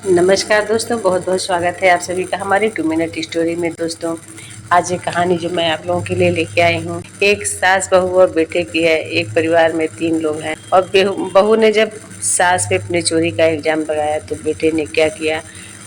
नमस्कार दोस्तों, बहुत बहुत स्वागत है आप सभी का हमारी 2 मिनट स्टोरी में। दोस्तों, आज एक कहानी जो मैं आप लोगों के लिए लेके आई हूँ, एक सास बहू और बेटे की है। एक परिवार में 3 लोग हैं और बहू ने जब सास पे अपनी चोरी का इल्जाम लगाया तो बेटे ने क्या किया,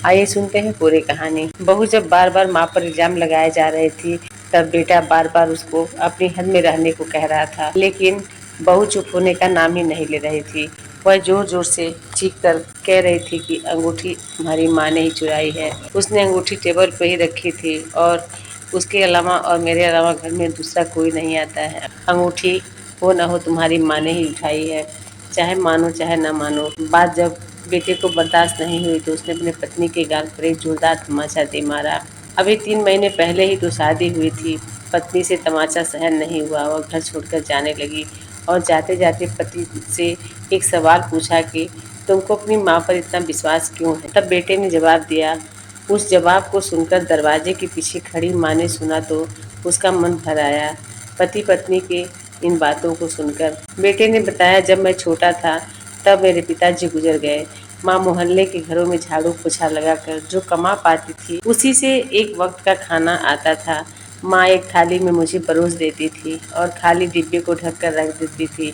आइए सुनते हैं पूरी कहानी। बहू जब बार बार माँ पर इल्जाम लगाए जा रही थी तब बेटा बार बार उसको अपनी हद में रहने को कह रहा था, लेकिन बहू चुप होने का नाम ही नहीं ले रही थी। वह जोर जोर से चीख कर कह रही थी कि अंगूठी तुम्हारी माँ ने ही चुराई है। उसने अंगूठी टेबल पे ही रखी थी और उसके अलावा और मेरे अलावा घर में दूसरा कोई नहीं आता है। अंगूठी हो ना हो तुम्हारी माँ ने ही उठाई है, चाहे मानो चाहे ना मानो। बात जब बेटे को बर्दाश्त नहीं हुई तो उसने अपने पत्नी के गाल पर एक जोरदार तमाचा दे मारा। अभी 3 महीने पहले ही तो शादी हुई थी। पत्नी से तमाचा सहन नहीं हुआ, वह घर छोड़कर जाने लगी और जाते जाते पति से एक सवाल पूछा कि तुमको अपनी माँ पर इतना विश्वास क्यों है। तब बेटे ने जवाब दिया। उस जवाब को सुनकर दरवाजे के पीछे खड़ी माँ ने सुना तो उसका मन भर आया। पति पत्नी के इन बातों को सुनकर बेटे ने बताया, जब मैं छोटा था तब मेरे पिताजी गुजर गए। माँ मोहल्ले के घरों में झाड़ू पोछा लगाकर जो कमा पाती थी उसी से एक वक्त का खाना आता था। माँ एक थाली में मुझे परोस देती थी और खाली डिब्बे को ढक कर रख देती थी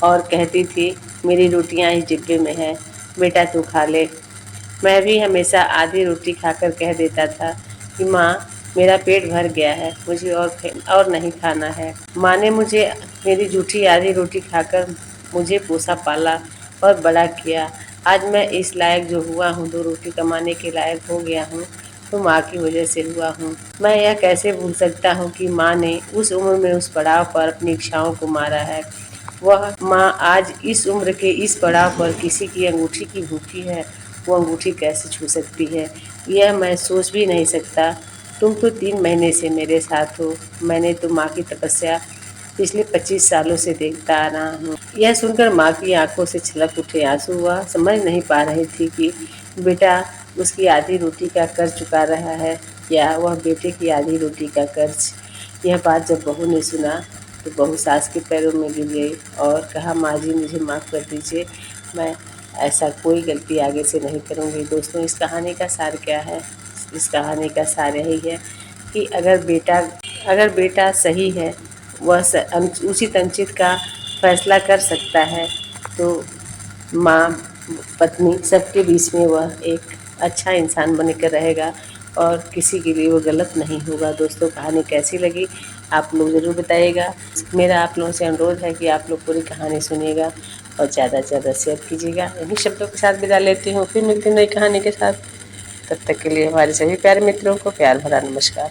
और कहती थी, मेरी रोटियां इस डिब्बे में है, बेटा तू खा ले। मैं भी हमेशा आधी रोटी खाकर कह देता था कि माँ मेरा पेट भर गया है, मुझे और नहीं खाना है। माँ ने मुझे मेरी जूठी आधी रोटी खाकर मुझे पोसा पाला और बड़ा किया। आज मैं इस लायक जो हुआ हूँ, 2 रोटी कमाने के लायक हो गया हूँ, तो माँ की वजह से हुआ हूँ। मैं यह कैसे भूल सकता हूँ कि माँ ने उस उम्र में उस पड़ाव पर अपनी इच्छाओं को मारा है। वह माँ आज इस उम्र के इस पड़ाव पर किसी की अंगूठी की भूखी है, वो अंगूठी कैसे छू सकती है, यह मैं सोच भी नहीं सकता। तुम तो 3 महीने से मेरे साथ हो, मैंने तो माँ की तपस्या पिछले 25 सालों से देखता आ रहा हूँ। यह सुनकर माँ की आंखों से छलक उठे आंसू। वह समझ नहीं पा रही थी कि बेटा उसकी आधी रोटी का कर्ज चुका रहा है या वह बेटे की आधी रोटी का कर्ज। यह बात जब बहू ने सुना तो बहू सास के पैरों में गिर गई और कहा, माँ जी मुझे माफ़ कर दीजिए, मैं ऐसा कोई गलती आगे से नहीं करूँगी। दोस्तों, इस कहानी का सार क्या है? इस कहानी का सार यही है कि अगर बेटा सही है, वह उचित अनुचित का फैसला कर सकता है, तो माँ पत्नी सबके बीच में वह एक अच्छा इंसान बनकर रहेगा और किसी के लिए वो गलत नहीं होगा। दोस्तों, कहानी कैसी लगी आप लोग ज़रूर बताइएगा। मेरा आप लोगों से अनुरोध है कि आप लोग पूरी कहानी सुनिएगा और ज़्यादा से ज़्यादा शेयर कीजिएगा। इन्हीं शब्दों के साथ विदा लेती हूँ, फिर मिलती हूँ नई कहानी के साथ। तब तक के लिए हमारे सभी प्यारे मित्रों को प्यार भरा नमस्कार।